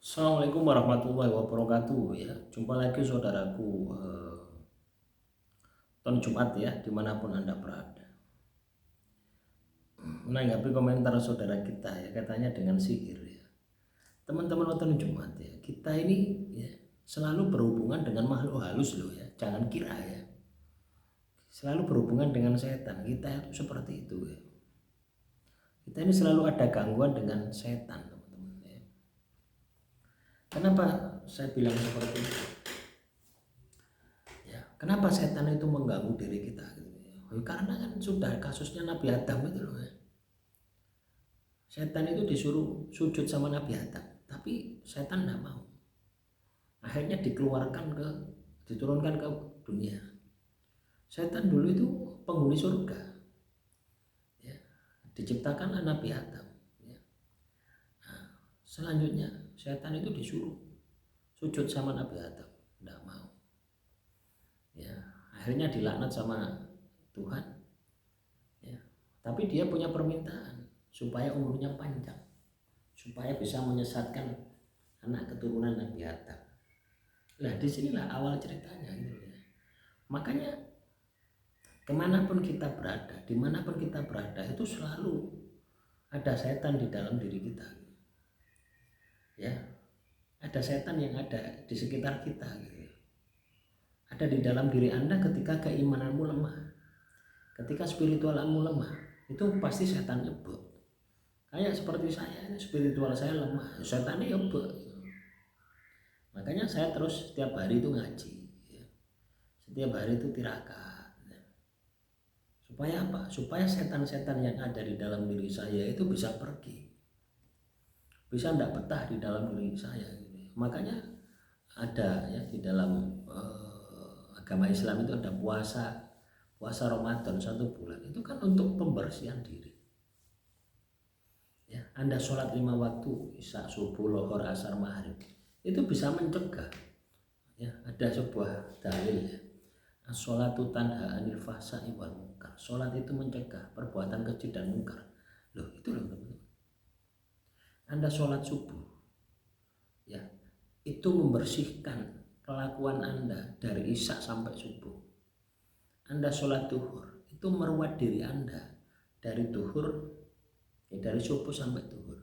Assalamualaikum warahmatullahi wabarakatuh ya. Jumpa lagi saudaraku tahun Jumat ya, dimanapun Anda berada. Menanggapi komentar saudara kita ya, katanya dengan sihir ya. Teman-teman nonton Jumat ya, kita ini ya selalu berhubungan dengan makhluk halus loh ya. Jangan kira ya, selalu berhubungan dengan setan. Kita itu seperti itu ya. Kita ini selalu ada gangguan dengan setan teman-teman ya. Kenapa saya bilang seperti itu? Kenapa setan itu mengganggu diri kita gitu ya? Karena kan sudah kasusnya Nabi Adam itu loh ya. Setan itu disuruh sujud sama Nabi Adam, tapi setan tidak mau. Akhirnya diturunkan ke dunia. Setan dulu itu penghuni surga, ya, diciptakan Nabi Adam. Ya. Nah, selanjutnya setan itu disuruh sujud sama Nabi Adam, tidak mau. Ya, akhirnya dilaknat sama Tuhan ya. Tapi dia punya permintaan supaya umurnya panjang, supaya bisa menyesatkan anak keturunan Nabi Adam. Nah disinilah awal ceritanya gitu ya. Makanya kemanapun kita berada, dimanapun kita berada, itu selalu ada setan di dalam diri kita ya. Ada setan yang ada di sekitar kita gitu. Ada di dalam diri Anda ketika keimananmu lemah, ketika spiritualmu lemah, itu pasti setan nyebut. Kayak seperti saya ini, spiritual saya lemah, setannya nyebut. Makanya saya terus setiap hari itu ngaji, ya. Setiap hari itu tirakat. Ya. Supaya apa? Supaya setan-setan yang ada di dalam diri saya itu bisa pergi, bisa tidak betah di dalam diri saya. Gitu. Makanya ada ya di dalam agama Islam itu ada puasa Ramadan 1 bulan, itu kan untuk pembersihan diri ya. Anda sholat 5 waktu, isya, subuh, lohor, asar, maghrib, itu bisa mencegah ya. Ada sebuah dalil ya, as-sholatu tanha anil fahsya'i wal munkar. Sholat itu mencegah perbuatan keji dan munkar. Loh itu loh teman-teman. Anda sholat subuh ya, itu membersihkan kelakuan Anda dari isya sampai subuh. Anda sholat duhur, itu merawat diri Anda dari duhur ya, dari subuh sampai duhur.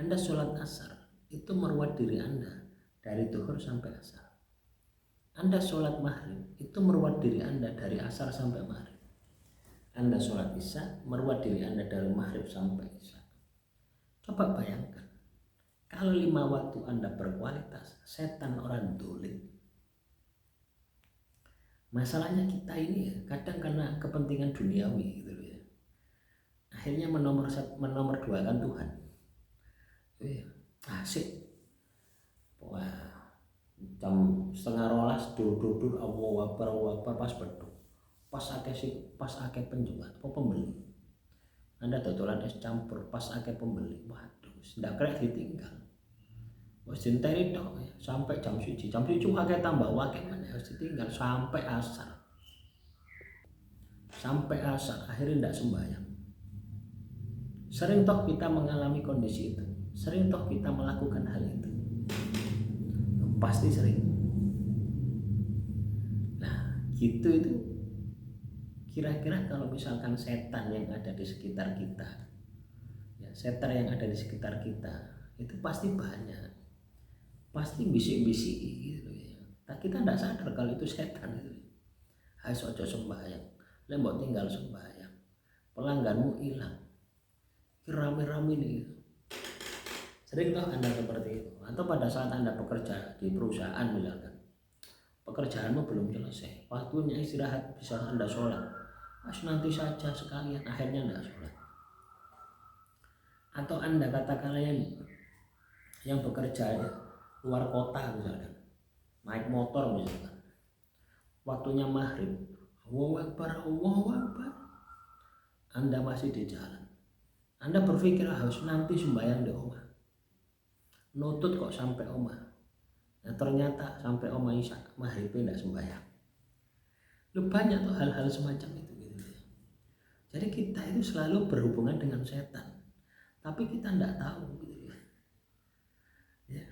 Anda sholat asar, itu merawat diri Anda dari duhur sampai asar. Anda sholat maghrib, itu merawat diri Anda dari asar sampai maghrib. Anda sholat isya, merawat diri Anda dari maghrib sampai isya. Coba bayangkan, kalau 5 waktu Anda berkualitas, setan orang dolim. Masalahnya kita ini ya, kadang karena kepentingan duniawi gitu ya, akhirnya menomorduakan Tuhan. Asik, wah, jam 11:30 duduk Allah Akbar pas beduk, pas akeh penjual apa pembeli. Anda dodolan es campur pas akeh pembeli, waduh, ndak kira ditinggal. Wis dinteri tok ya, sampai jam 1. Jam 1 akeh tambah akeh meneh wis ditinggal sampai asar. Sampai asar akhirnya ndak sembahyang. Sering toh kita mengalami kondisi itu. Sering toh kita melakukan hal itu. Pasti sering. Nah, gitu itu. Kira-kira kalau misalkan setan yang ada di sekitar kita, ya, setan yang ada di sekitar kita itu pasti banyak, pasti bisik-bisik gitu ya. Nah, kita tidak sadar kalau itu setan gitu. Hai ojo sembahyang, lembok tinggal sembahyang, pelangganmu hilang, rame-rame nih gitu. Sering toh Anda seperti itu, atau pada saat Anda bekerja di perusahaan misalkan, pekerjaanmu belum selesai, waktunya istirahat bisa Anda sholat, nanti saja sekalian, akhirnya Anda sholat. Atau Anda katakanlah yang bekerja ya, luar kota misalkan, naik motor misalkan, waktunya maghrib, Allahu Akbar, Anda masih di jalan. Anda berpikir harus nanti sembahyang di rumah, nutut kok sampai omah. Nah, ternyata sampai omah isya maghrib tidak sembahyang. Banyak tuh hal-hal semacam itu gitu. Jadi kita itu selalu berhubungan dengan setan, tapi kita tidak tahu gitu ya.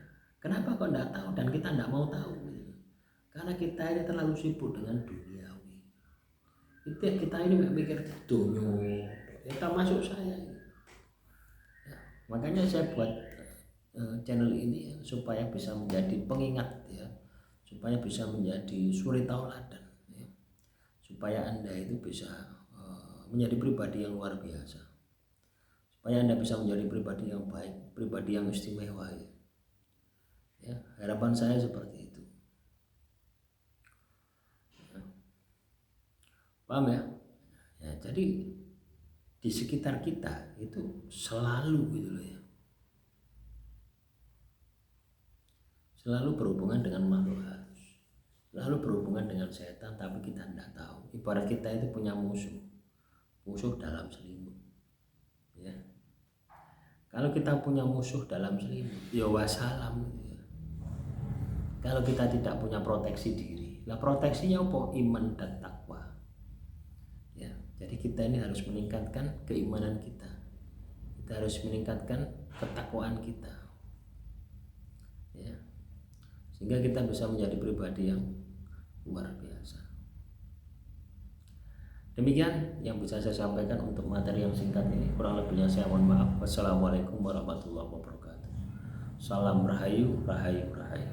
tidak tahu dan kita tidak mau tahu gitu. Karena kita ini terlalu sibuk dengan duniawi. Itu ya, kita ini mikir dunia, ya termasuk saya. Ya, makanya saya buat channel ini ya, supaya bisa menjadi pengingat ya, supaya bisa menjadi suri tauladan ya, supaya Anda itu bisa menjadi pribadi yang luar biasa, supaya Anda bisa menjadi pribadi yang baik, pribadi yang istimewa ya. Ya, harapan saya seperti itu. Ya. Paham ya? Ya, jadi di sekitar kita itu selalu gitu loh ya, selalu berhubungan dengan makhluk halus, selalu berhubungan dengan setan, tapi kita tidak tahu. Ibarat kita itu punya musuh dalam selimut ya. Kalau kita punya musuh dalam selimut ya wassalam gitu ya. Kalau kita tidak punya proteksi diri, lah proteksinya apa? Iman dan takwa ya. Jadi kita ini harus meningkatkan keimanan kita harus meningkatkan ketakwaan kita ya, sehingga kita bisa menjadi pribadi yang luar biasa. Demikian yang bisa saya sampaikan untuk materi yang singkat ini. Kurang lebihnya saya mohon maaf. Wassalamualaikum warahmatullahi wabarakatuh. Salam rahayu, rahayu, rahayu.